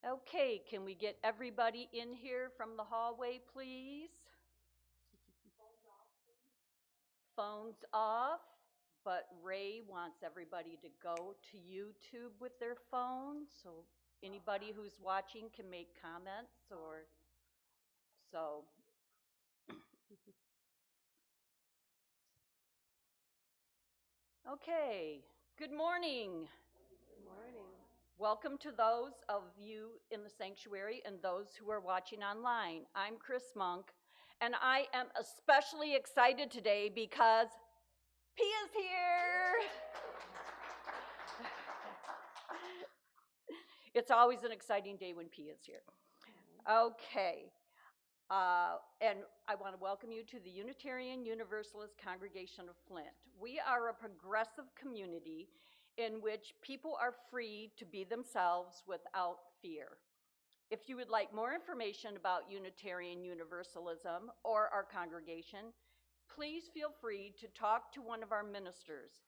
Okay, can we get everybody in here from the hallway, please? Phones off, but Ray wants everybody to go to YouTube with their phone, so anybody who's watching can make comments or so. Okay, good morning. Good morning. Welcome to those of you in the sanctuary and those who are watching online. I'm Chris Monk, and I am especially excited today because Pia's here. It's always an exciting day when Pia's here. Okay. And I want to welcome you to the Unitarian Universalist Congregation of Flint. We are a progressive community in which people are free to be themselves without fear. If you would like more information about Unitarian Universalism or our congregation, please feel free to talk to one of our ministers,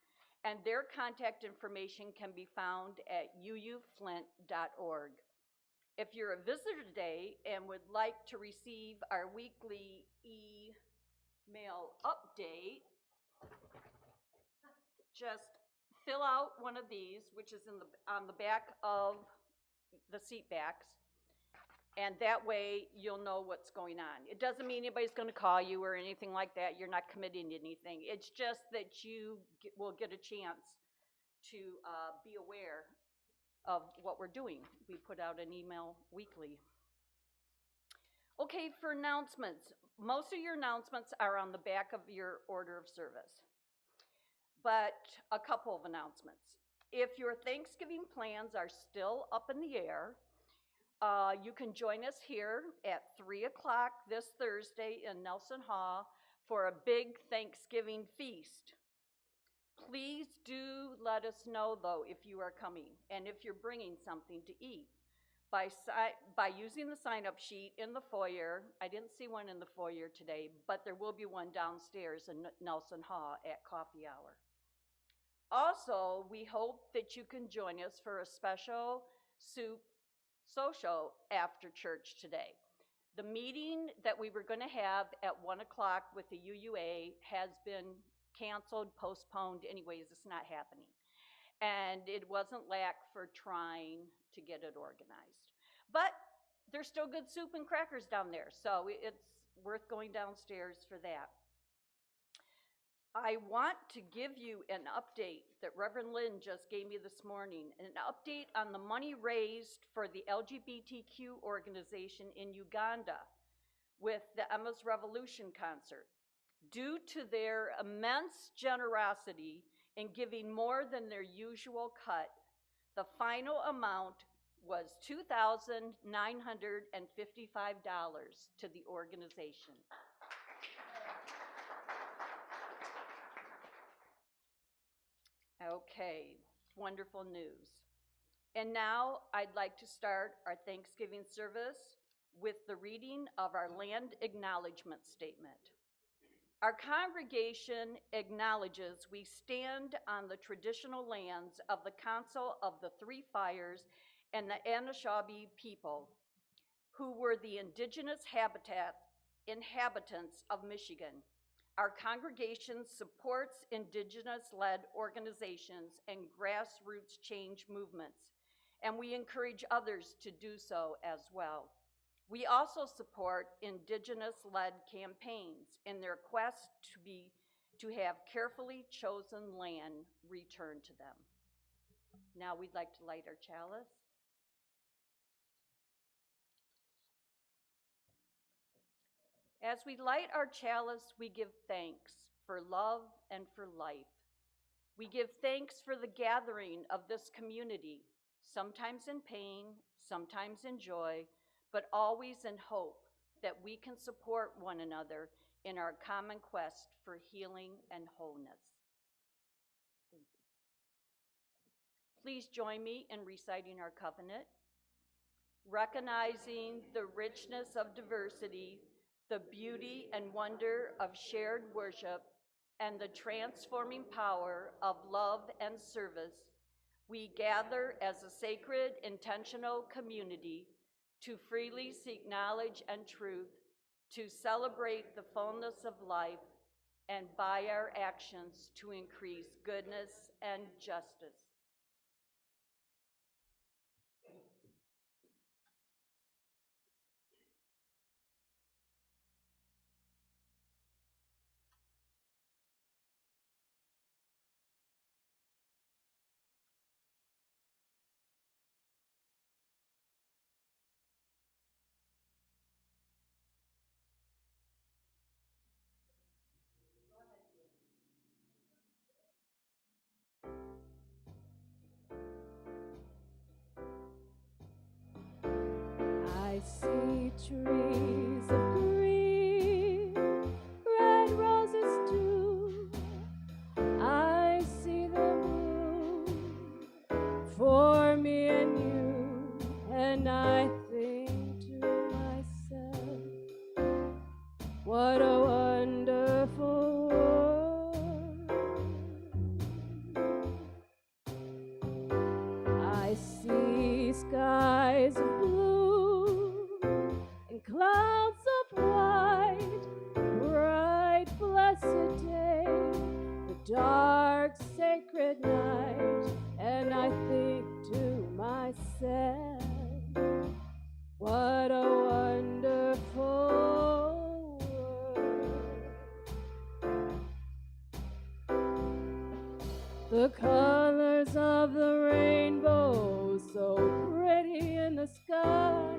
and their contact information can be found at uuflint.org. If you're a visitor today and would like to receive our weekly email update, just fill out one of these, which is on the back of the seat backs, and that way you'll know what's going on. It doesn't mean anybody's going to call you or anything like that. You're not committing to anything. It's just that you will get a chance to be aware of what we're doing. We put out an email weekly. Okay, for announcements. Most of your announcements are on the back of your order of service, but a couple of announcements. If your Thanksgiving plans are still up in the air, you can join us here at 3 o'clock this Thursday in Nelson Hall for a big Thanksgiving feast. Please do let us know, though, if you are coming and if you're bringing something to eat. By using the sign-up sheet in the foyer, I didn't see one in the foyer today, but there will be one downstairs in Nelson Hall at coffee hour. Also, we hope that you can join us for a special soup social after church today. The meeting that we were going to have at 1 o'clock with the UUA has been canceled, postponed. Anyways, it's not happening. And it wasn't lack for trying to get it organized. But there's still good soup and crackers down there, so it's worth going downstairs for that. I want to give you an update that Reverend Lynn just gave me this morning, an update on the money raised for the LGBTQ organization in Uganda with the Emma's Revolution concert. Due to their immense generosity in giving more than their usual cut, the final amount was $2,955 to the organization. Okay, wonderful news. And now I'd like to start our Thanksgiving service with the reading of our land acknowledgement statement. Our congregation acknowledges we stand on the traditional lands of the Council of the Three Fires and the Anishinaabe people, who were the indigenous inhabitants of Michigan. Our congregation supports Indigenous-led organizations and grassroots change movements, and we encourage others to do so as well. We also support Indigenous-led campaigns in their quest to have carefully chosen land returned to them. Now we'd like to light our chalice. As we light our chalice, we give thanks for love and for life. We give thanks for the gathering of this community, sometimes in pain, sometimes in joy, but always in hope that we can support one another in our common quest for healing and wholeness. Thank you. Please join me in reciting our covenant. Recognizing the richness of diversity, the beauty and wonder of shared worship, and the transforming power of love and service, we gather as a sacred, intentional community to freely seek knowledge and truth, to celebrate the fullness of life, and by our actions to increase goodness and justice. I see trees of green, red roses too. I see them bloom for me and you, and I think to myself, what a wonderful world. I see skies of blue and clouds of white, bright blessed day, the dark sacred night, and I think to myself, what a wonderful world. The colors of the rainbow, so pretty in the sky,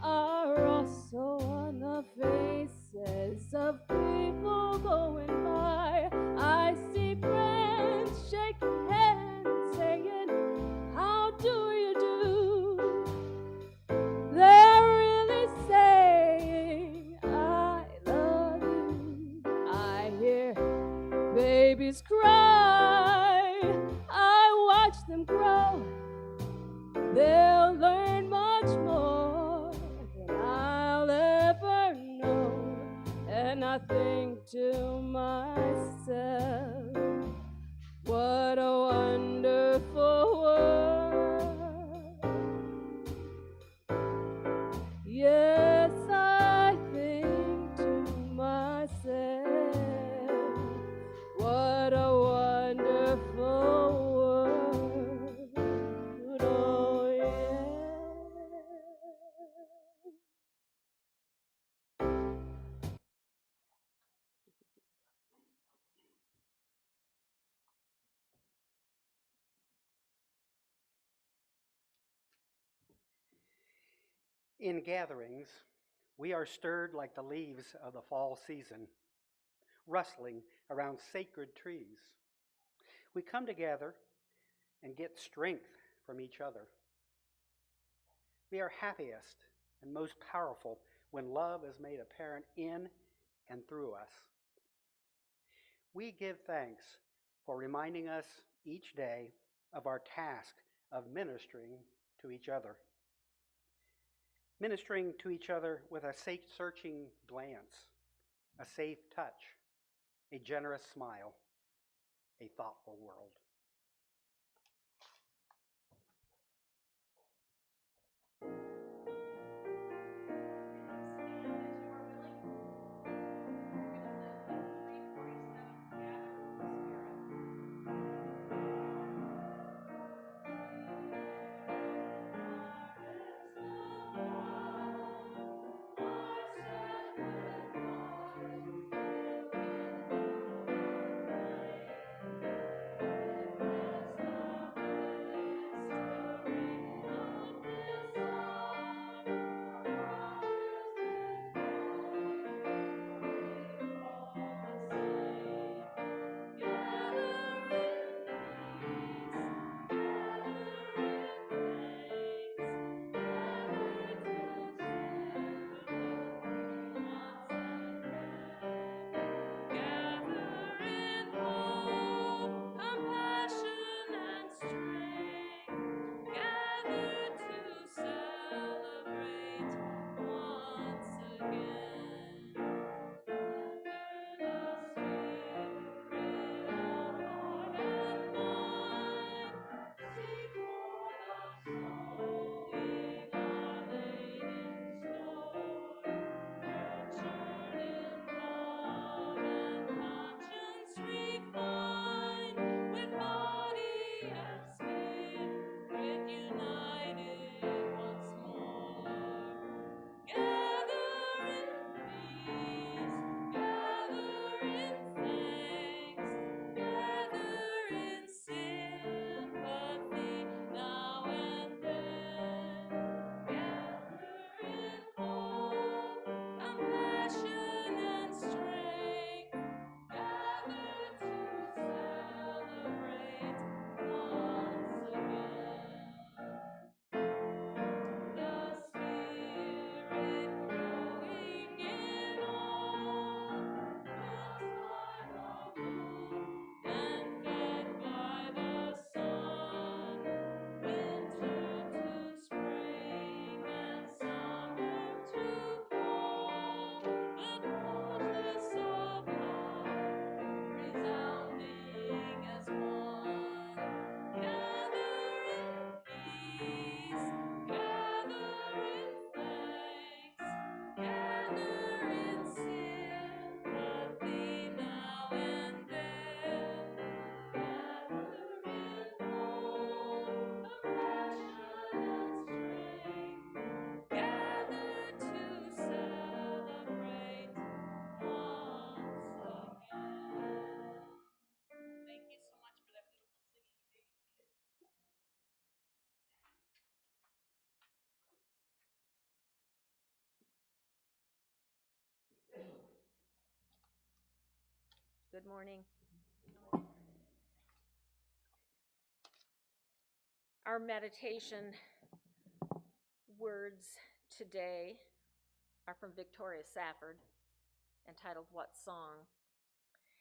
are also on the faces of people going by. I see friends shaking hands, saying, how do you do? They're really saying, I love you. I hear babies cry. I watch them grow. They'll learn much more than I'll ever know. And I think to myself, what a wonderful world. Yes, I think to myself, what a wonderful world. Oh, yeah. In gatherings, we are stirred like the leaves of the fall season, rustling around sacred trees. We come together and get strength from each other. We are happiest and most powerful when love is made apparent in and through us. We give thanks for reminding us each day of our task of ministering to each other. Ministering to each other with a searching glance, a safe touch, a generous smile, a thoughtful world. Good morning. Our meditation words today are from Victoria Safford, entitled What Song?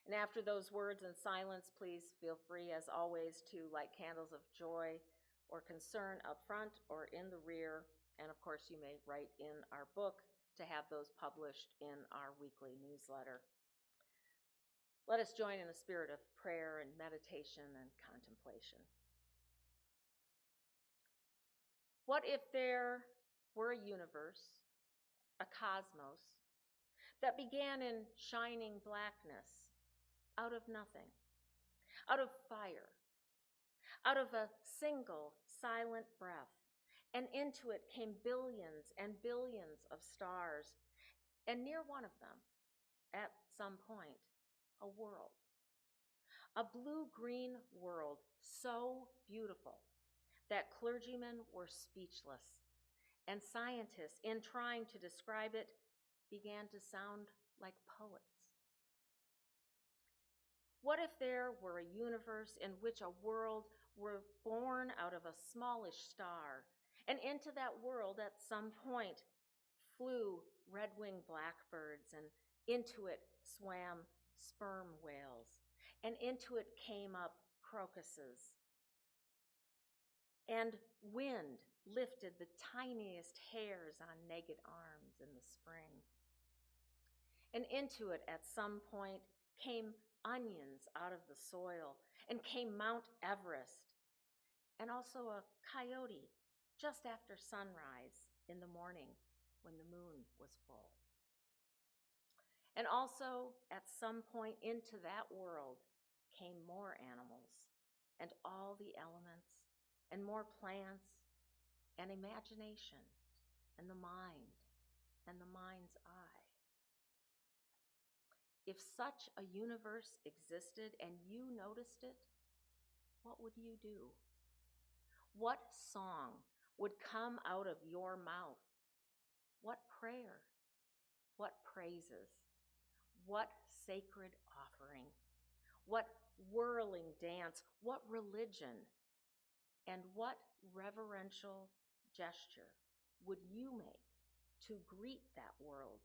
And after those words in silence, please feel free, as always, to light candles of joy or concern up front or in the rear. And of course, you may write in our book to have those published in our weekly newsletter. Let us join in a spirit of prayer and meditation and contemplation. What if there were a universe, a cosmos, that began in shining blackness, out of nothing, out of fire, out of a single silent breath, and into it came billions and billions of stars, and near one of them, at some point, a world, a blue-green world so beautiful that clergymen were speechless, and scientists, in trying to describe it, began to sound like poets. What if there were a universe in which a world were born out of a smallish star, and into that world at some point flew red-winged blackbirds, and into it swam sperm whales, and into it came up crocuses, and wind lifted the tiniest hairs on naked arms in the spring. And into it at some point came onions out of the soil, and came Mount Everest, and also a coyote just after sunrise in the morning when the moon was full. And also at some point into that world came more animals, and all the elements, and more plants, and imagination, and the mind, and the mind's eye. If such a universe existed and you noticed it, what would you do? What song would come out of your mouth? What prayer? What praises? What sacred offering? What whirling dance? What religion? And what reverential gesture would you make to greet that world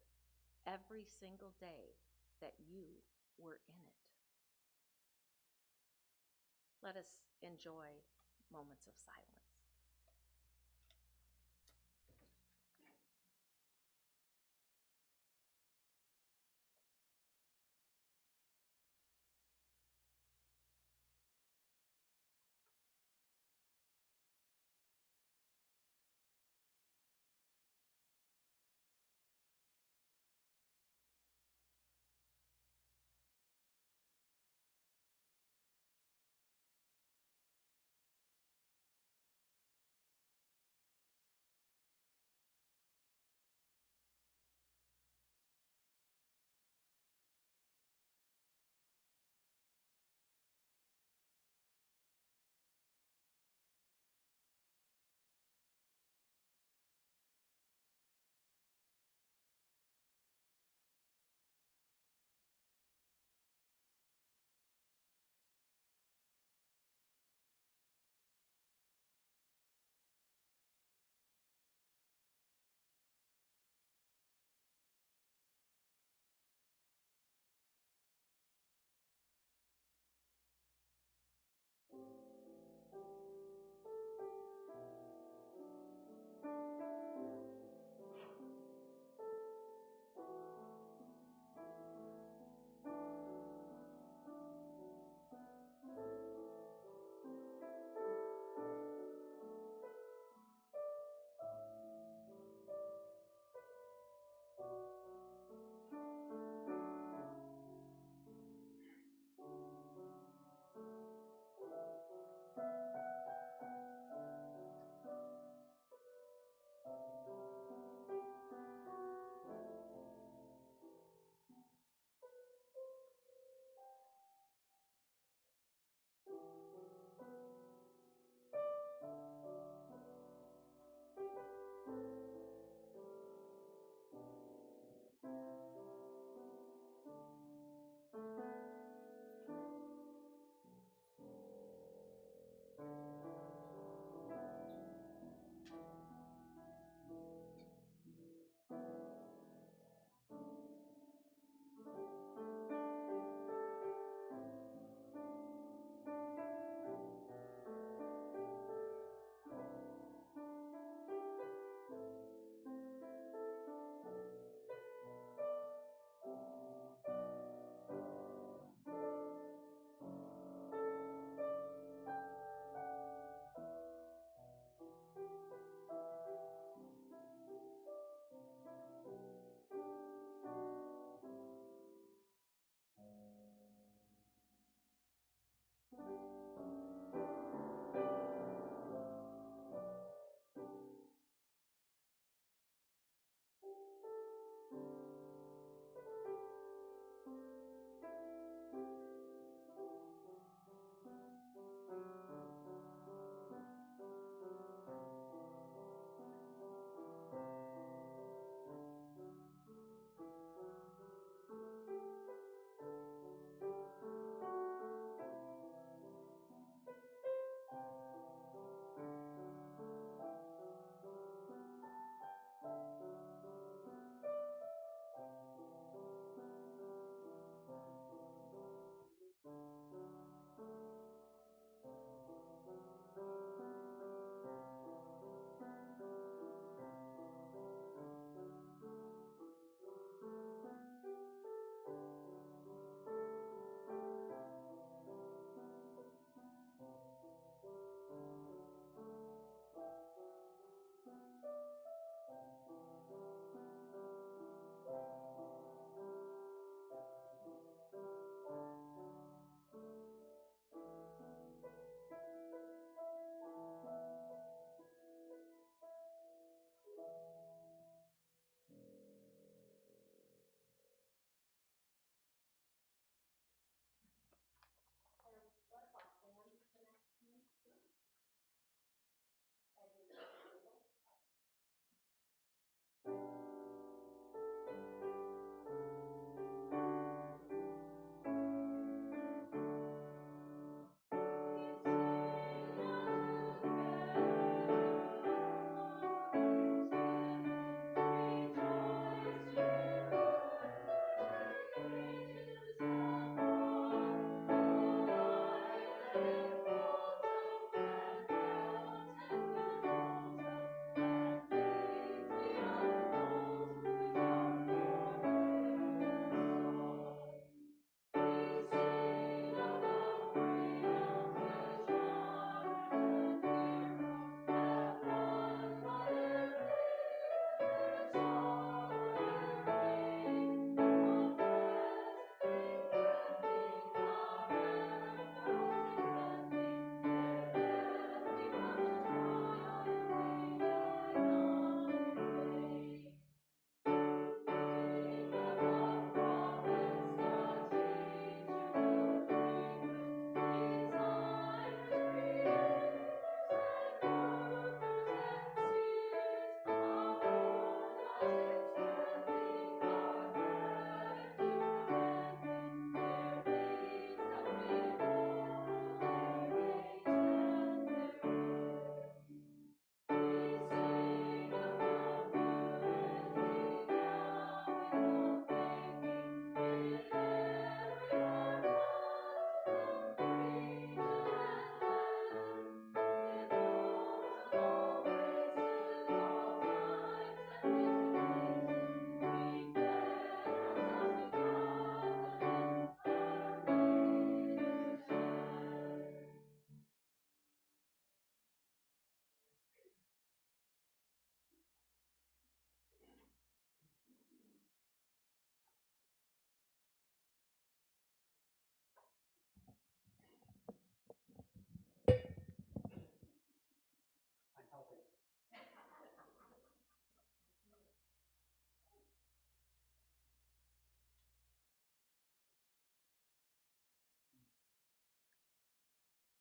every single day that you were in it? Let us enjoy moments of silence.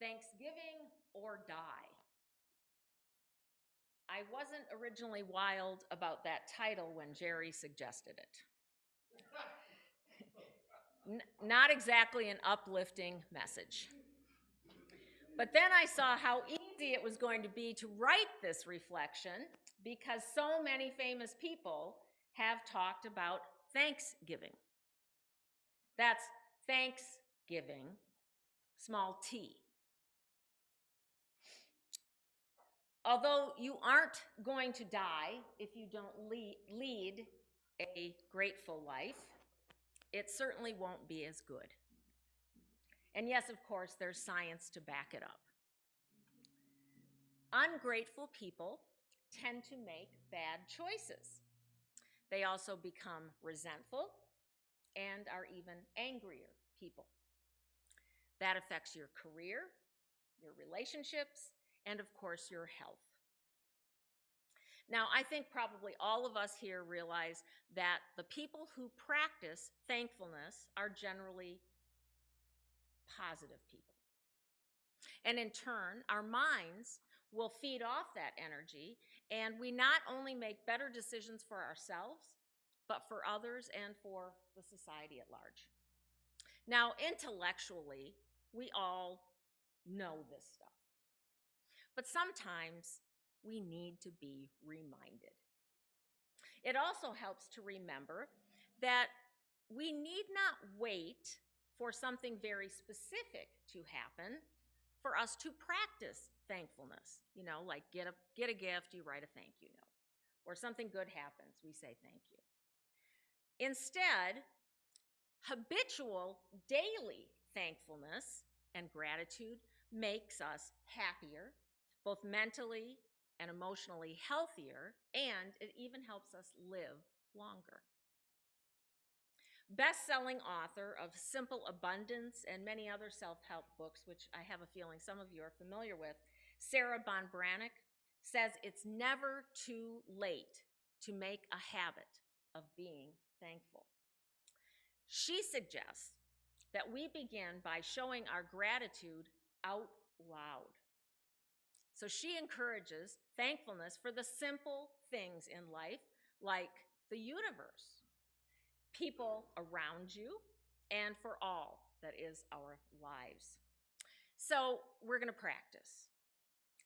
Thanksgiving or Die. I wasn't originally wild about that title when Jerry suggested it. Not exactly an uplifting message. But then I saw how easy it was going to be to write this reflection because so many famous people have talked about Thanksgiving. That's Thanksgiving, small t. Although you aren't going to die if you don't lead a grateful life, it certainly won't be as good. And yes, of course, there's science to back it up. Ungrateful people tend to make bad choices. They also become resentful and are even angrier people. That affects your career, your relationships, and of course, your health. Now, I think probably all of us here realize that the people who practice thankfulness are generally positive people. And in turn, our minds will feed off that energy, and we not only make better decisions for ourselves, but for others and for the society at large. Now, intellectually, we all know this stuff. But sometimes we need to be reminded. It also helps to remember that we need not wait for something very specific to happen for us to practice thankfulness. You know, like get a gift, you write a thank you note. Or something good happens, we say thank you. Instead, habitual daily thankfulness and gratitude makes us happier, both mentally and emotionally healthier, and it even helps us live longer. Best-selling author of Simple Abundance and many other self-help books, which I have a feeling some of you are familiar with, Sarah Von Brannick says it's never too late to make a habit of being thankful. She suggests that we begin by showing our gratitude out loud. So she encourages thankfulness for the simple things in life, like the universe, people around you, and for all that is our lives. So we're going to practice.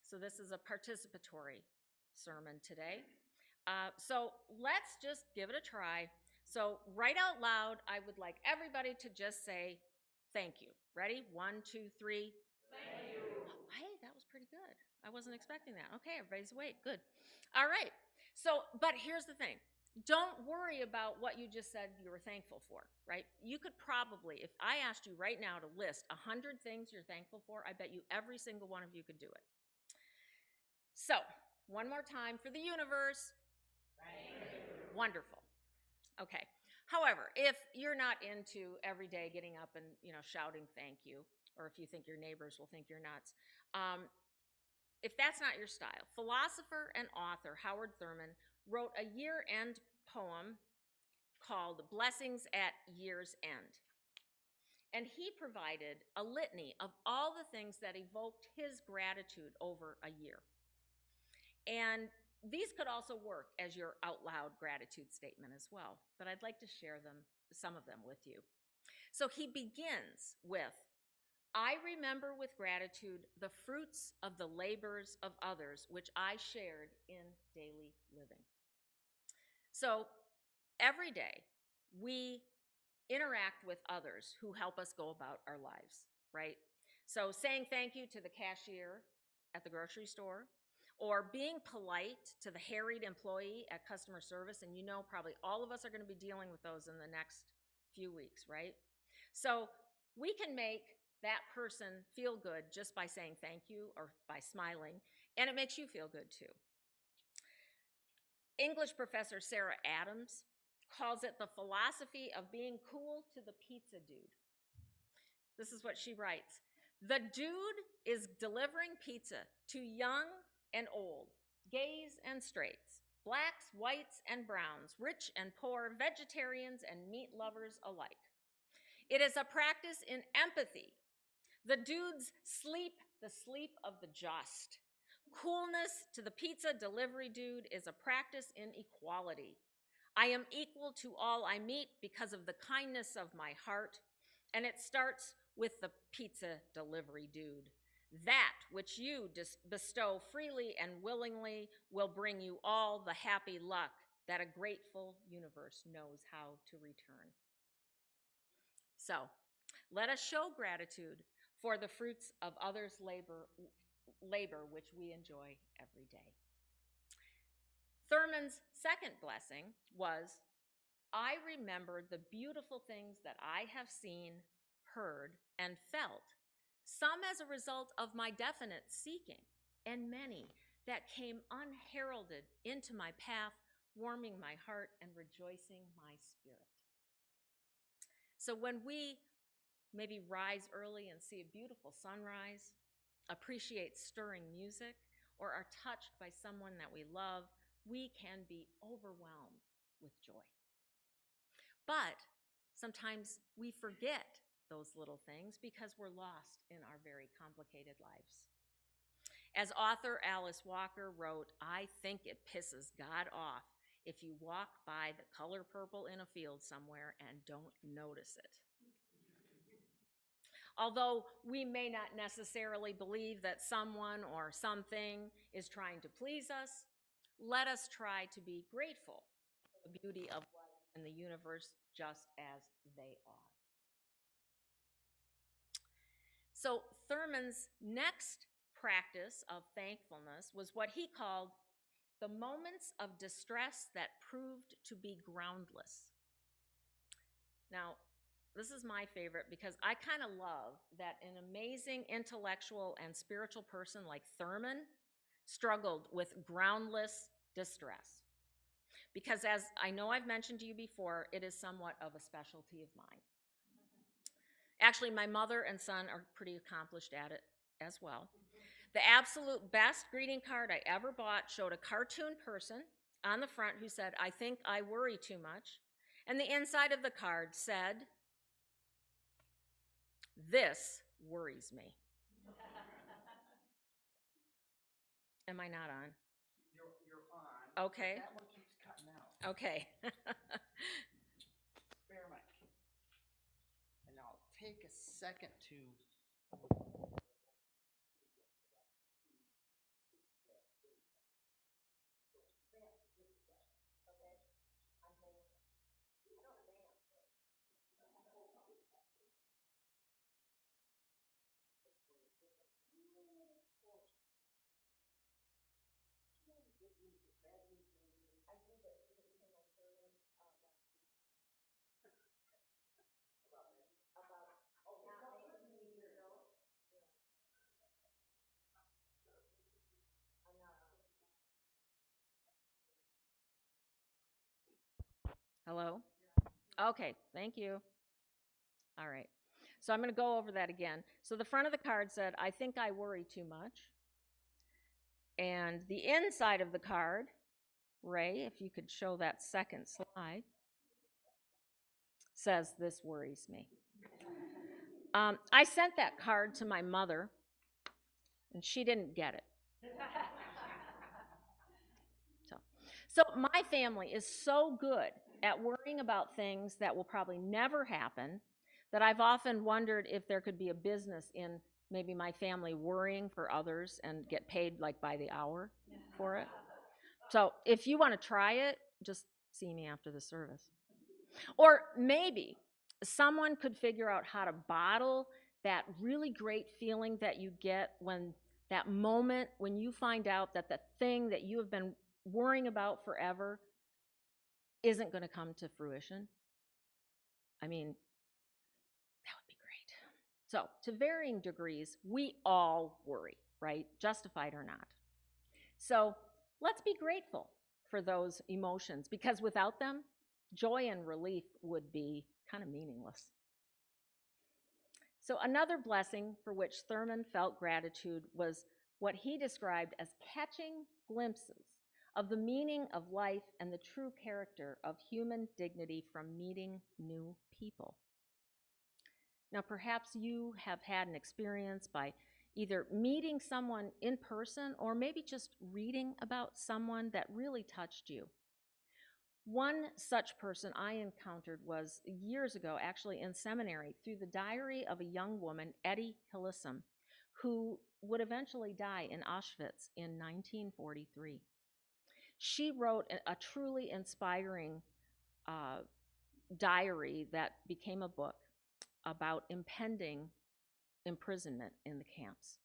So this is a participatory sermon today. So let's just give it a try. So right out loud, I would like everybody to just say thank you. Ready? 1, 2, 3. Thank you. Hey, that was pretty good. I wasn't expecting that. Okay, everybody's awake. Good. All right. So, but here's the thing. Don't worry about what you just said you were thankful for, right? You could probably, if I asked you right now to list 100 things you're thankful for, I bet you every single one of you could do it. So, one more time for the universe. Thank you. Wonderful. Okay. However, if you're not into every day getting up and, shouting thank you, or if you think your neighbors will think you're nuts, if that's not your style, philosopher and author Howard Thurman wrote a year-end poem called Blessings at Year's End. And he provided a litany of all the things that evoked his gratitude over a year. And these could also work as your out loud gratitude statement as well, but I'd like to share some of them with you. So he begins with, I remember with gratitude the fruits of the labors of others, which I shared in daily living. So every day we interact with others who help us go about our lives, right? So saying thank you to the cashier at the grocery store, or being polite to the harried employee at customer service, and probably all of us are going to be dealing with those in the next few weeks, right? So we can make that person feel good just by saying thank you or by smiling, and it makes you feel good too. English professor Sarah Adams calls it the philosophy of being cool to the pizza dude. This is what she writes. The dude is delivering pizza to young and old, gays and straights, blacks, whites, and browns, rich and poor, vegetarians and meat lovers alike. It is a practice in empathy. The dude's sleep the sleep of the just. Coolness to the pizza delivery dude is a practice in equality. I am equal to all I meet because of the kindness of my heart, and it starts with the pizza delivery dude. That which you bestow freely and willingly will bring you all the happy luck that a grateful universe knows how to return. So, let us show gratitude for the fruits of others' labor which we enjoy every day. Thurman's second blessing was, I remember the beautiful things that I have seen, heard, and felt, some as a result of my definite seeking, and many that came unheralded into my path, warming my heart and rejoicing my spirit. So when we maybe rise early and see a beautiful sunrise, appreciate stirring music, or are touched by someone that we love, we can be overwhelmed with joy. But sometimes we forget those little things because we're lost in our very complicated lives. As author Alice Walker wrote, I think it pisses God off if you walk by the color purple in a field somewhere and don't notice it. Although we may not necessarily believe that someone or something is trying to please us, let us try to be grateful for the beauty of life and the universe just as they are. So Thurman's next practice of thankfulness was what he called the moments of distress that proved to be groundless. Now, this is my favorite because I kind of love that an amazing intellectual and spiritual person like Thurman struggled with groundless distress. Because as I know I've mentioned to you before, it is somewhat of a specialty of mine. Actually, my mother and son are pretty accomplished at it as well. The absolute best greeting card I ever bought showed a cartoon person on the front who said, I think I worry too much. And the inside of the card said, this worries me. Am I not on? You're on. Okay. That one keeps cutting out. Okay. Bear mic. And I'll take a second to. Hello? Okay, thank you. All right. So I'm going to go over that again. So the front of the card said, I think I worry too much. And the inside of the card, Ray, if you could show that second slide, says, this worries me. I sent that card to my mother, and she didn't get it. So my family is so good at worrying about things that will probably never happen that I've often wondered if there could be a business in maybe my family worrying for others and get paid like by the hour for it. So if you want to try it, just see me after the service. Or maybe someone could figure out how to bottle that really great feeling that you get when that moment when you find out that the thing that you have been worrying about forever isn't going to come to fruition. I mean, that would be great. So, to varying degrees, we all worry, right? Justified or not. So, let's be grateful for those emotions because without them, joy and relief would be kind of meaningless. So, another blessing for which Thurman felt gratitude was what he described as catching glimpses of the meaning of life and the true character of human dignity from meeting new people. Now, perhaps you have had an experience by either meeting someone in person or maybe just reading about someone that really touched you. One such person I encountered was years ago, actually in seminary, through the diary of a young woman, Etty Hillesum, who would eventually die in Auschwitz in 1943. She wrote a truly inspiring diary that became a book about impending imprisonment in the camps.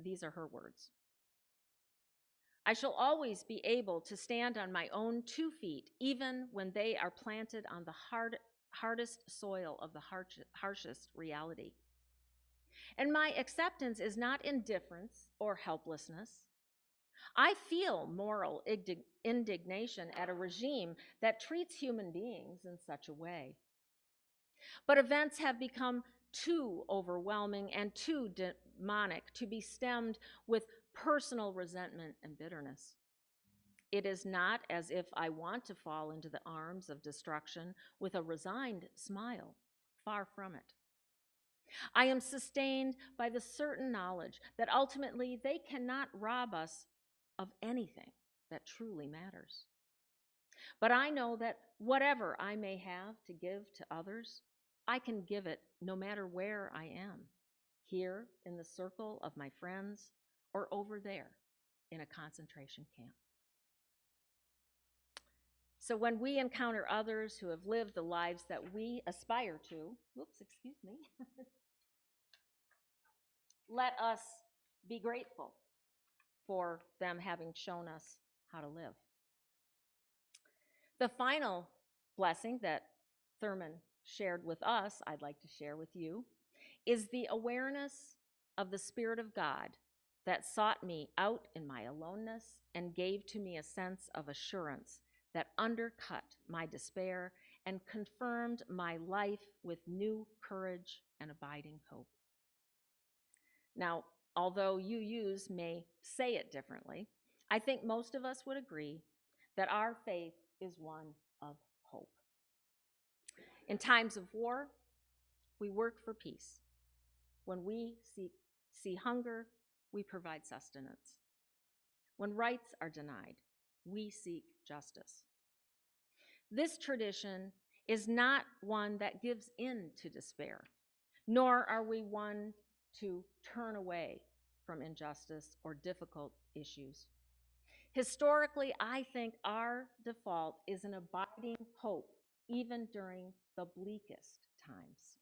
These are her words. I shall always be able to stand on my own 2 feet, even when they are planted on the hardest soil of the harshest reality. And my acceptance is not indifference or helplessness. I feel moral indignation at a regime that treats human beings in such a way. But events have become too overwhelming and too demonic to be stemmed with personal resentment and bitterness. It is not as if I want to fall into the arms of destruction with a resigned smile. Far from it. I am sustained by the certain knowledge that ultimately they cannot rob us of anything that truly matters. But I know that whatever I may have to give to others, I can give it no matter where I am, here in the circle of my friends or over there in a concentration camp. So when we encounter others who have lived the lives that we aspire to, let us be grateful for them having shown us how to live. The final blessing that Thurman shared with us, I'd like to share with you, is the awareness of the Spirit of God that sought me out in my aloneness and gave to me a sense of assurance that undercut my despair and confirmed my life with new courage and abiding hope. Now, although UUs may say it differently, I think most of us would agree that our faith is one of hope. In times of war, we work for peace. When we see hunger, we provide sustenance. When rights are denied, we seek justice. This tradition is not one that gives in to despair, nor are we one to turn away from injustice or difficult issues. Historically, I think our default is an abiding hope, even during the bleakest times.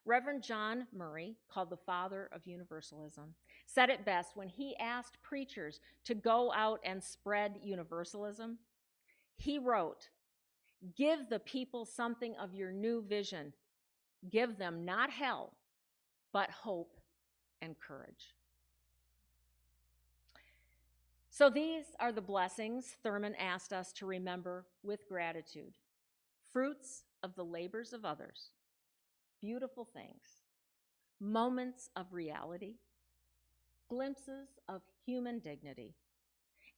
Reverend John Murray, called the father of universalism, said it best when he asked preachers to go out and spread universalism. He wrote, "Give the people something of your new vision. Give them not hell, but hope and courage." So these are the blessings Thurman asked us to remember with gratitude. Fruits of the labors of others, beautiful things, moments of reality, glimpses of human dignity,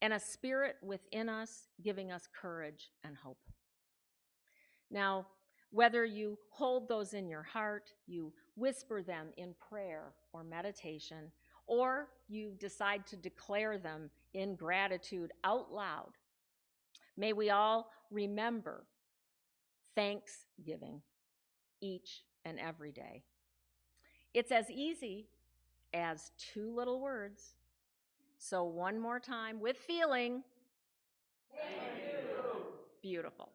and a spirit within us giving us courage and hope. Now, whether you hold those in your heart, you whisper them in prayer or meditation, or you decide to declare them in gratitude out loud, may we all remember Thanksgiving each and every day. It's as easy as 2 little words. So one more time with feeling. Thank you. Beautiful.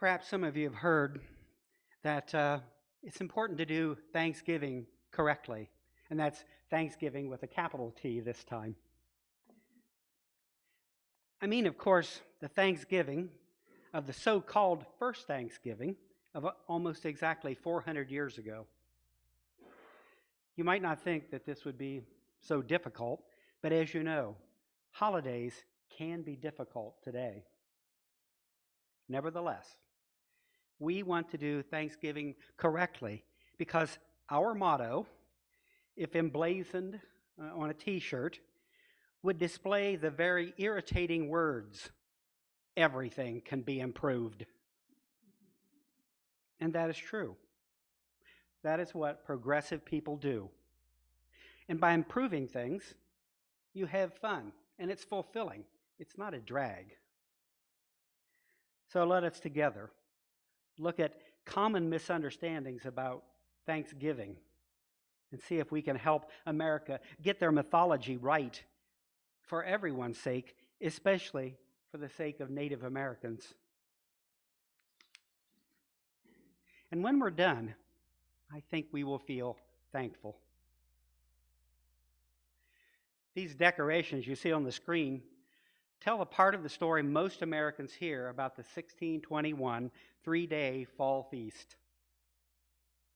Perhaps some of you have heard that it's important to do Thanksgiving correctly, and that's Thanksgiving with a capital T this time. I mean, of course, the Thanksgiving of the so-called first Thanksgiving of almost exactly 400 years ago. You might not think that this would be so difficult, but as you know, holidays can be difficult today. Nevertheless, we want to do Thanksgiving correctly because our motto, if emblazoned on a t-shirt, would display the very irritating words, "Everything can be improved." And that is true. That is what progressive people do. And by improving things, you have fun, and it's fulfilling. It's not a drag. So let us together look at common misunderstandings about Thanksgiving and see if we can help America get their mythology right for everyone's sake, especially for the sake of Native Americans. And when we're done, I think we will feel thankful. These decorations you see on the screen tell a part of the story most Americans hear about the 1621 three-day fall feast.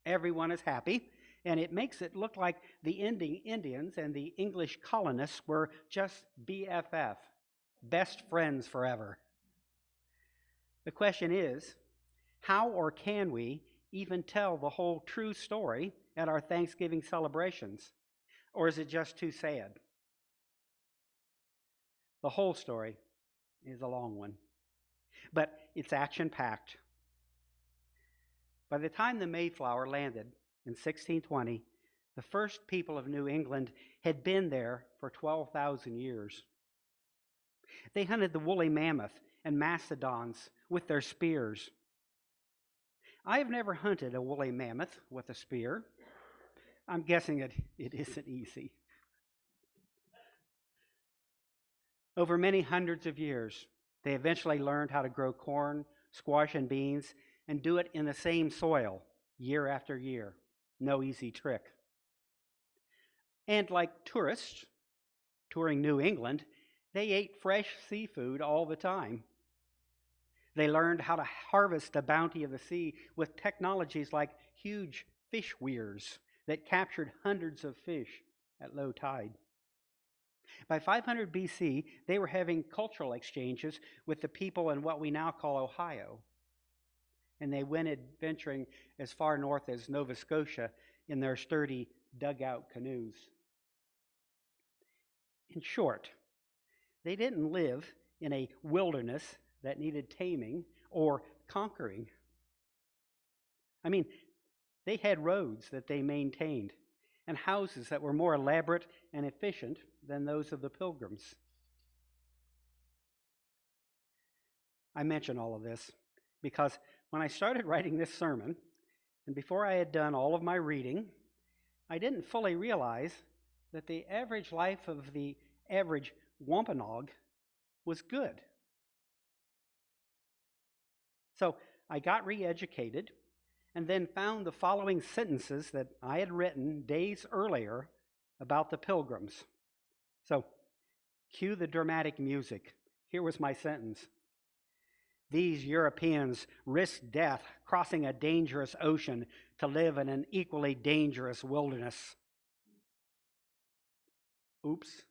Everyone is happy, and it makes it look like the Indians and the English colonists were just BFF, best friends forever. The question is, how or can we even tell the whole true story at our Thanksgiving celebrations? Or is it just too sad? The whole story is a long one, but it's action-packed. By the time the Mayflower landed in 1620, the first people of New England had been there for 12,000 years. They hunted the woolly mammoth and mastodons with their spears. I have never hunted a woolly mammoth with a spear. I'm guessing it isn't easy. Over many hundreds of years, they eventually learned how to grow corn, squash, and beans, and do it in the same soil year after year. No easy trick. And like tourists touring New England, they ate fresh seafood all the time. They learned how to harvest the bounty of the sea with technologies like huge fish weirs that captured hundreds of fish at low tide. By 500 BC, they were having cultural exchanges with the people in what we now call Ohio. And they went adventuring as far north as Nova Scotia in their sturdy dugout canoes. In short, they didn't live in a wilderness that needed taming or conquering. I mean, they had roads that they maintained and houses that were more elaborate and efficient than those of the Pilgrims. I mention all of this because when I started writing this sermon, and before I had done all of my reading, I didn't fully realize that the average life of the average Wampanoag was good. So I got re-educated and then found the following sentences that I had written days earlier about the Pilgrims. So, cue the dramatic music. Here was my sentence. These Europeans risked death crossing a dangerous ocean to live in an equally dangerous wilderness. Oops.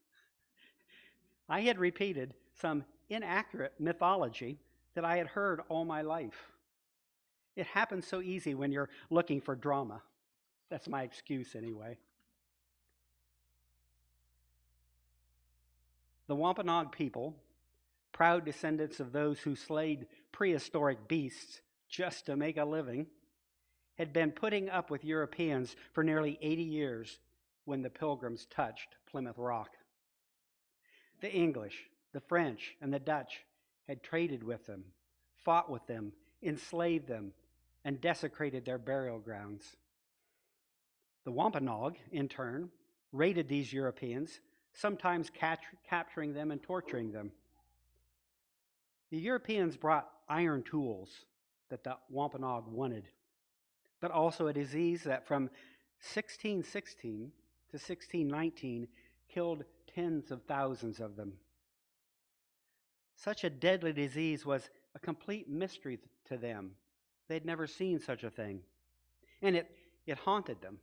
I had repeated some inaccurate mythology that I had heard all my life. It happens so easy when you're looking for drama. That's my excuse anyway. The Wampanoag people, proud descendants of those who slayed prehistoric beasts just to make a living, had been putting up with Europeans for nearly 80 years when the Pilgrims touched Plymouth Rock. The English, the French, and the Dutch had traded with them, fought with them, enslaved them, and desecrated their burial grounds. The Wampanoag, in turn, raided these Europeans, sometimes capturing them and torturing them. The Europeans brought iron tools, that the Wampanoag wanted, but also a disease that from 1616 to 1619 killed tens of thousands of them. Such a deadly disease was a complete mystery to them. They'd never seen such a thing, and it haunted them.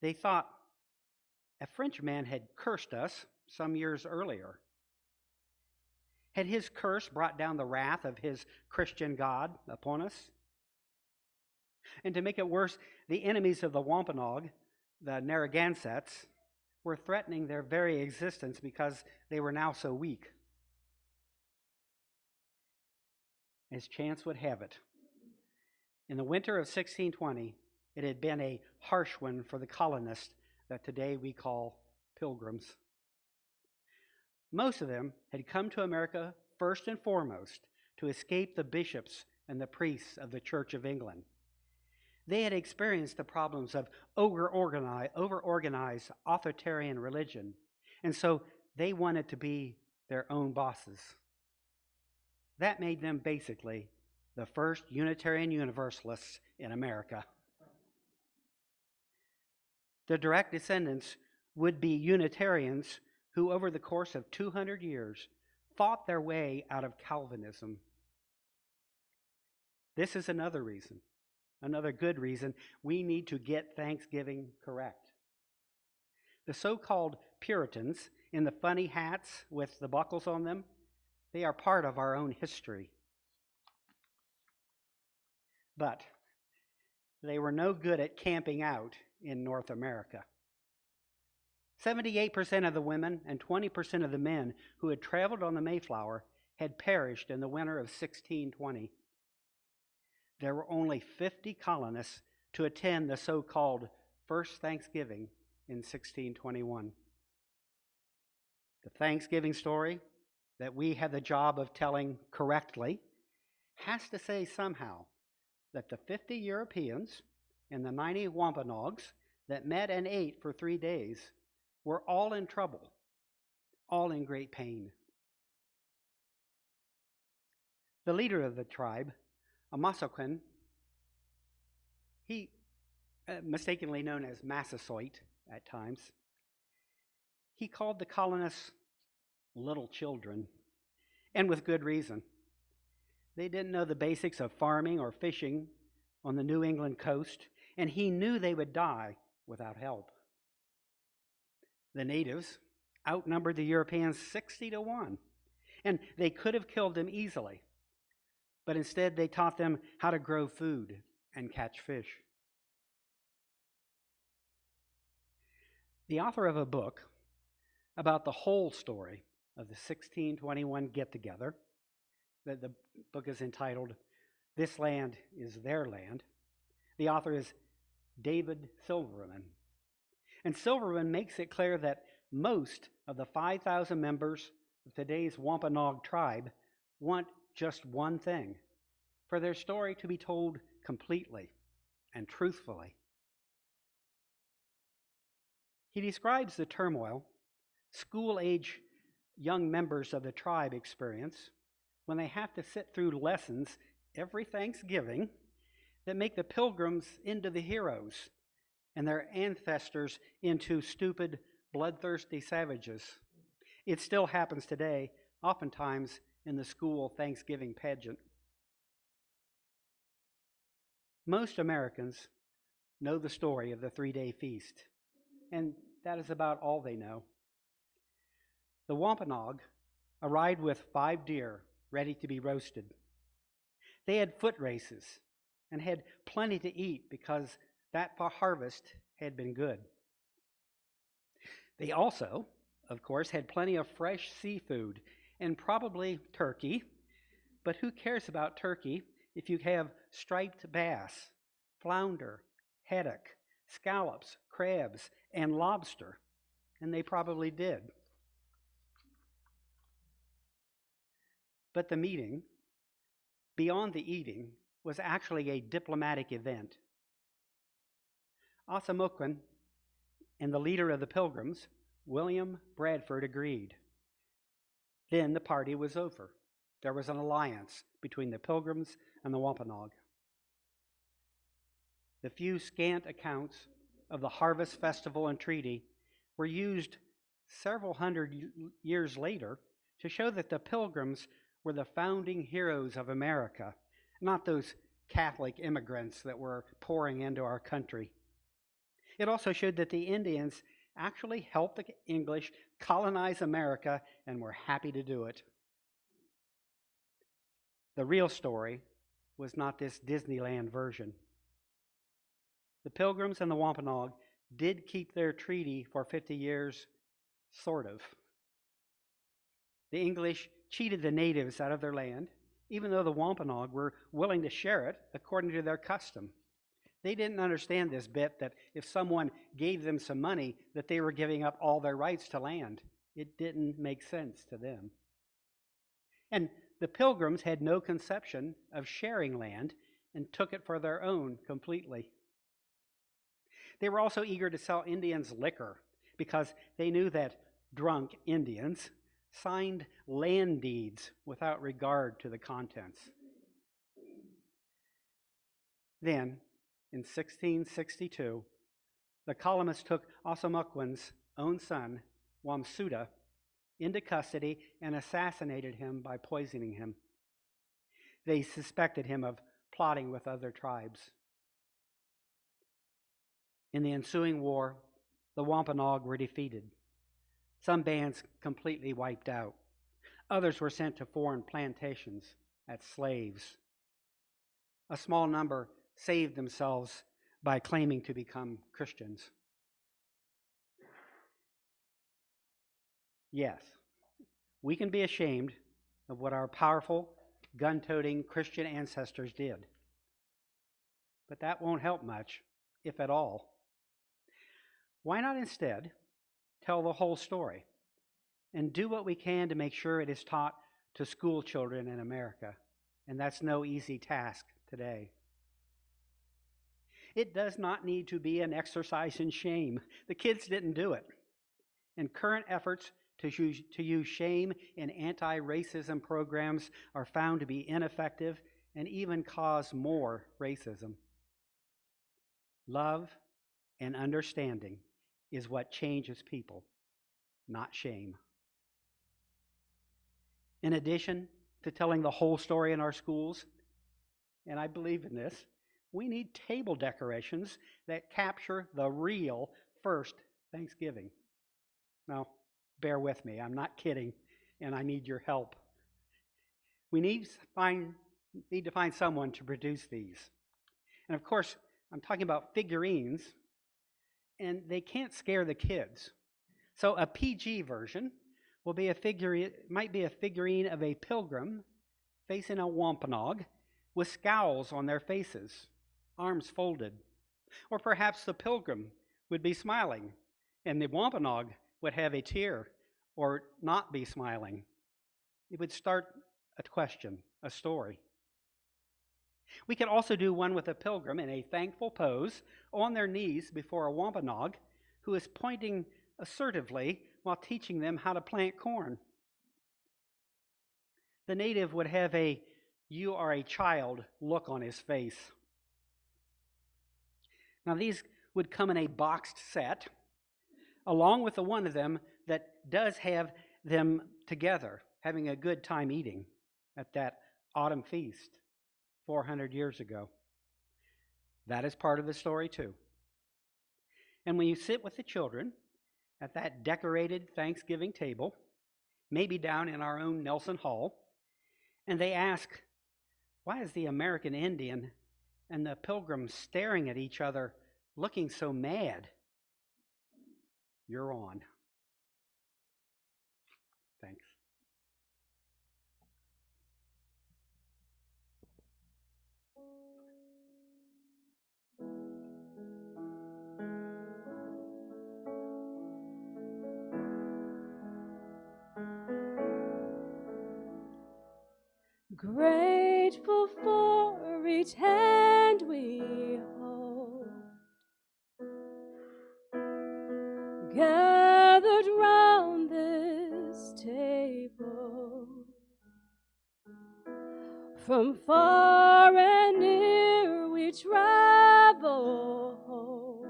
They thought a Frenchman had cursed us some years earlier. Had his curse brought down the wrath of his Christian God upon us? And to make it worse, the enemies of the Wampanoag, the Narragansetts, were threatening their very existence because they were now so weak. As chance would have it, in the winter of 1620, it had been a harsh one for the colonists that today we call pilgrims. Most of them had come to America first and foremost to escape the bishops and the priests of the Church of England. They had experienced the problems of over-organized authoritarian religion, and so they wanted to be their own bosses. That made them basically the first Unitarian Universalists in America. The direct descendants would be Unitarians who, over the course of 200 years, fought their way out of Calvinism. This is another reason, another good reason, we need to get Thanksgiving correct. The so-called Puritans in the funny hats with the buckles on them, they are part of our own history. But they were no good at camping out in North America. 78% of the women and 20% of the men who had traveled on the Mayflower had perished in the winter of 1620. There were only 50 colonists to attend the so-called First Thanksgiving in 1621. The Thanksgiving story that we have the job of telling correctly has to say somehow that the 50 Europeans and the 90 Wampanoags that met and ate for 3 days were all in trouble, all in great pain. The leader of the tribe, Amasaquin, he, mistakenly known as Massasoit at times, he called the colonists little children, and with good reason. They didn't know the basics of farming or fishing on the New England coast, and he knew they would die without help. The natives outnumbered the Europeans 60-1, and they could have killed them easily, but instead they taught them how to grow food and catch fish. The author of a book about the whole story of the 1621 get-together, that the book is entitled, "This Land is Their Land." The author is David Silverman. And Silverman makes it clear that most of the 5,000 members of today's Wampanoag tribe want just one thing, for their story to be told completely and truthfully. He describes the turmoil school-age young members of the tribe experience when they have to sit through lessons every Thanksgiving that make the pilgrims into the heroes and their ancestors into stupid, bloodthirsty savages. It still happens today, oftentimes in the school Thanksgiving pageant. Most Americans know the story of the 3-day feast, and that is about all they know. The Wampanoag arrived with 5 deer ready to be roasted. They had foot races and had plenty to eat because that harvest had been good. They also, of course, had plenty of fresh seafood and probably turkey, but who cares about turkey if you have striped bass, flounder, haddock, scallops, crabs, and lobster? And they probably did. But the meeting, beyond the eating, was actually a diplomatic event. Amasaquin and the leader of the Pilgrims, William Bradford, agreed. Then the party was over. there was an alliance between the Pilgrims and the Wampanoag. The few scant accounts of the harvest festival and treaty were used several hundred years later to show that the Pilgrims were the founding heroes of America, not those Catholic immigrants that were pouring into our country. It also showed that the Indians actually helped the English colonize America and were happy to do it. The real story was not this Disneyland version. The Pilgrims and the Wampanoag did keep their treaty for 50 years, sort of. The English cheated the natives out of their land, even though the Wampanoag were willing to share it according to their custom. They didn't understand this bit that if someone gave them some money, that they were giving up all their rights to land. It didn't make sense to them. And the Pilgrims had no conception of sharing land and took it for their own completely. They were also eager to sell Indians liquor because they knew that drunk Indians signed land deeds without regard to the contents. Then, in 1662, the colonists took Osamuquan's own son, Wamsuta, into custody and assassinated him by poisoning him. They suspected him of plotting with other tribes. In the ensuing war, the Wampanoag were defeated. Some bands completely wiped out. Others were sent to foreign plantations as slaves. A small number saved themselves by claiming to become Christians. Yes, we can be ashamed of what our powerful, gun-toting Christian ancestors did. But that won't help much, if at all. Why not instead tell the whole story and do what we can to make sure it is taught to school children in America? And that's no easy task today. It does not need to be an exercise in shame. The kids didn't do it. And current efforts to use shame in anti-racism programs are found to be ineffective and even cause more racism. Love and understanding is what changes people, not shame. In addition to telling the whole story in our schools, and I believe in this, we need table decorations that capture the real first Thanksgiving. Now, bear with me, I'm not kidding, and I need your help. We need to find someone to produce these. And of course, I'm talking about figurines, and they can't scare the kids. So a PG version will be might be a figurine of a pilgrim facing a Wampanoag with scowls on their faces, arms folded. Or perhaps the pilgrim would be smiling, and the Wampanoag would have a tear or not be smiling. It would start a question, a story. We could also do one with a pilgrim in a thankful pose on their knees before a Wampanoag who is pointing assertively while teaching them how to plant corn. The native would have a "you are a child" look on his face. Now these would come in a boxed set, along with the one of them that does have them together, having a good time eating at that autumn feast 400 years ago. That is part of the story too. And when you sit with the children at that decorated Thanksgiving table, maybe down in our own Nelson Hall, and they ask, why is the American Indian and the pilgrim staring at each other looking so mad? You're on. Thanks. Grateful for each hand we hold, gathered round this table, From far and near we travel home.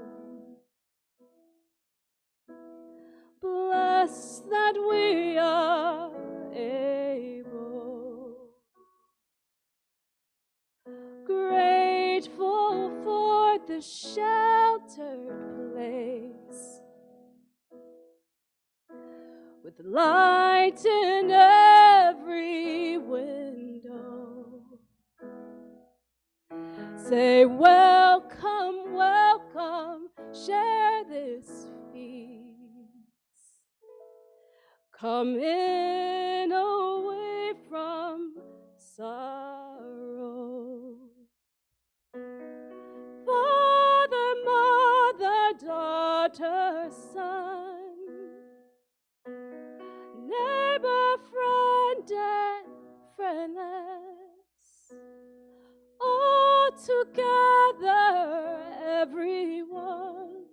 Blessed that we are able, grateful for the sheltered place, with light in every window. Say, welcome, welcome, share this feast. Come in away from sorrow. Father, mother, daughter, son, neighbor, friend, and friendless, all together, everyone,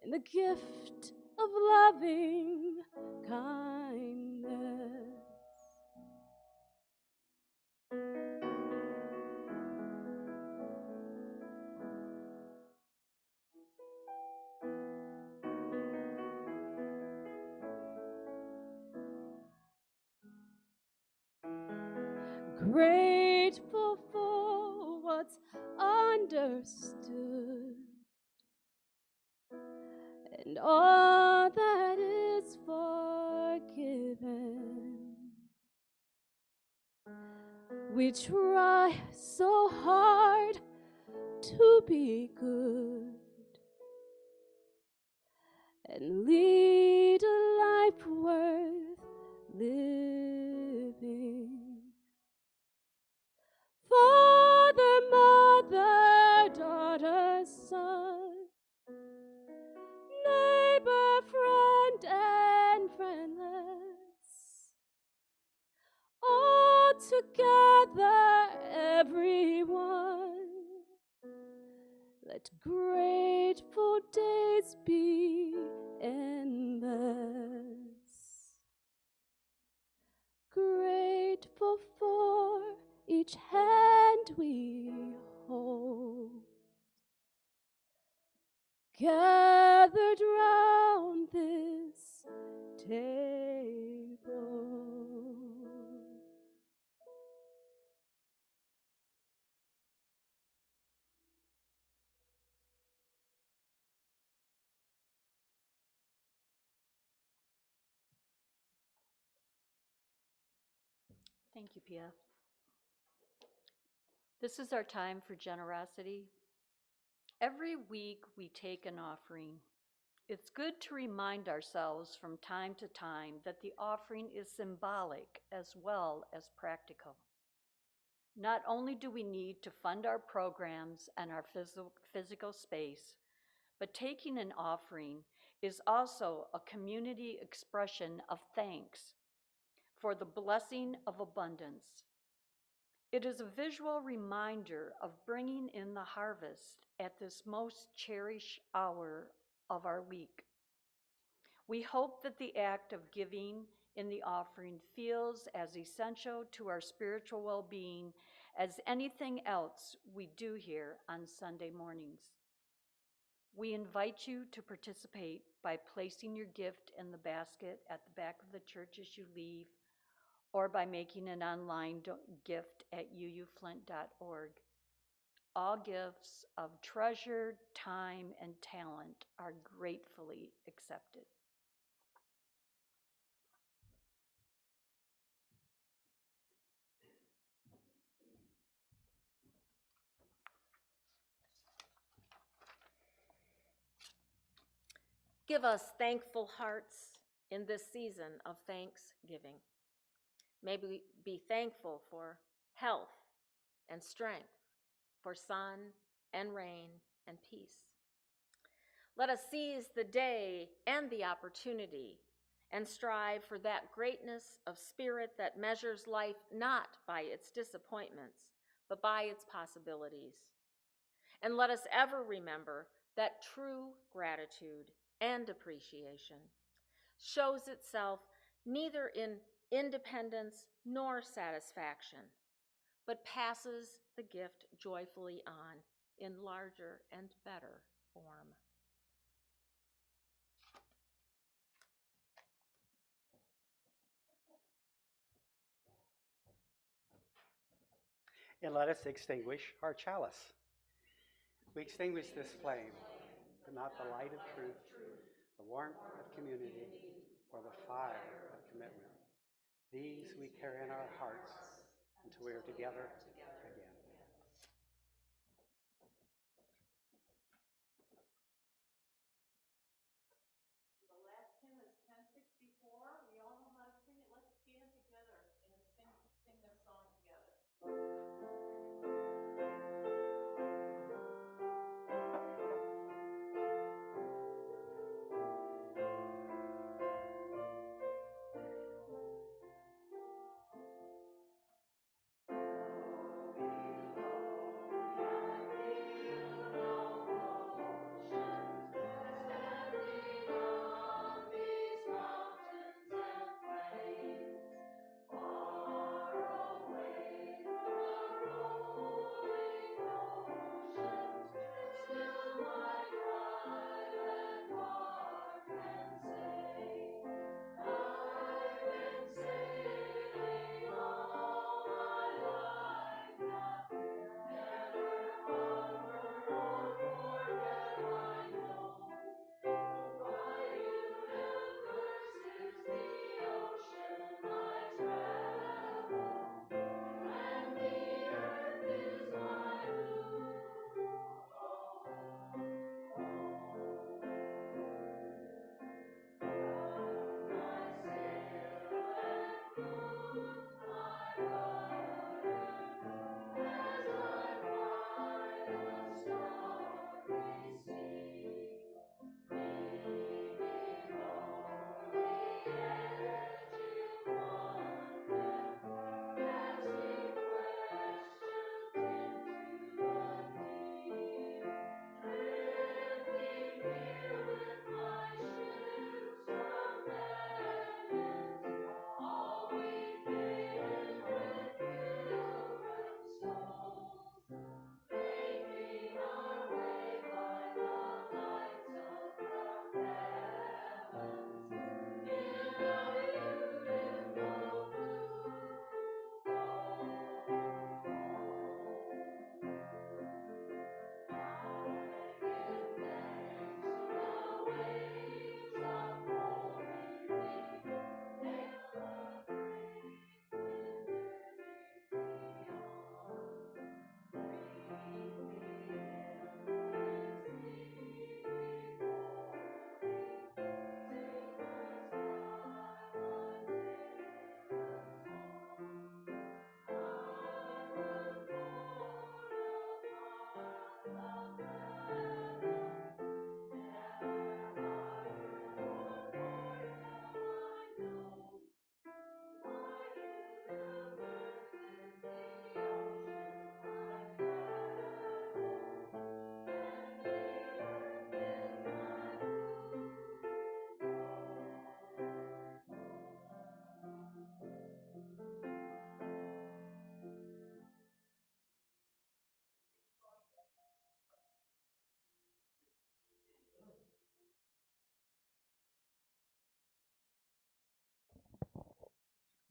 in the gift of loving kindness. Grateful for what's understood and all that is forgiven. We try so hard to be good and lead a life worth living. Father, mother, daughter, son, neighbor, friend, and friendless, all together, everyone, let grateful days be endless. Grateful for each hand we hold, gathered round this table. Thank you, Pia. This is our time for generosity. Every week we take an offering. It's good to remind ourselves from time to time that the offering is symbolic as well as practical. Not only do we need to fund our programs and our physical space, but taking an offering is also a community expression of thanks for the blessing of abundance. It is a visual reminder of bringing in the harvest at this most cherished hour of our week. We hope that the act of giving in the offering feels as essential to our spiritual well-being as anything else we do here on Sunday mornings. We invite you to participate by placing your gift in the basket at the back of the church as you leave, or by making an online gift at uuflint.org. All gifts of treasure, time, and talent are gratefully accepted. Give us thankful hearts in this season of thanksgiving. May we be thankful for health and strength, for sun and rain and peace. Let us seize the day and the opportunity and strive for that greatness of spirit that measures life not by its disappointments, but by its possibilities. And let us ever remember that true gratitude and appreciation shows itself neither in independence nor satisfaction, but passes the gift joyfully on in larger and better form. And let us extinguish our chalice. We extinguish this flame, but not the light of truth, the warmth of community, or the fire of commitment. These we carry in our hearts until we are together again. The last hymn is 1064. We all know how to sing it. Let's stand together and sing this song together.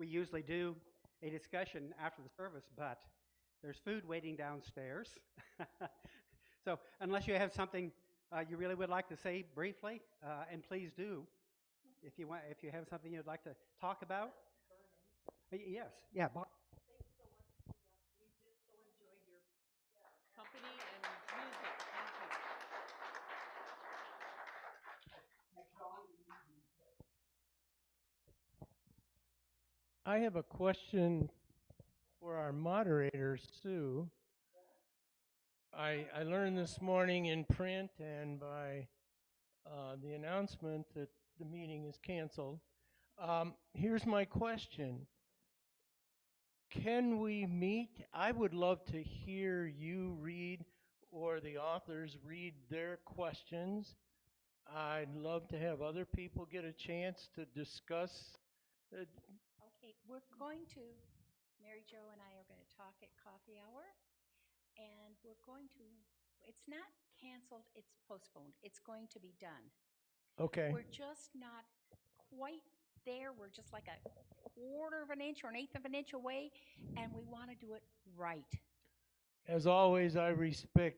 We usually do a discussion after the service, but there's food waiting downstairs. So unless you have something you really would like to say briefly, and please do, if you have something you'd like to talk about. Yes, yeah. Thanks so much, Jeff. We just so enjoyed your company and music. Thank you. I have a question for our moderator, Sue. I learned this morning in print and by the announcement that the meeting is canceled. Here's my question. Can we meet? I would love to hear you read or the authors read their questions. I'd love to have other people get a chance to discuss. Okay, we're going to Mary Jo and I are going to talk at coffee hour, and we're going to, it's not canceled, it's postponed. It's going to be done. Okay. We're just not quite there. We're just like a quarter of an inch or an eighth of an inch away, and we want to do it right. As always, I respect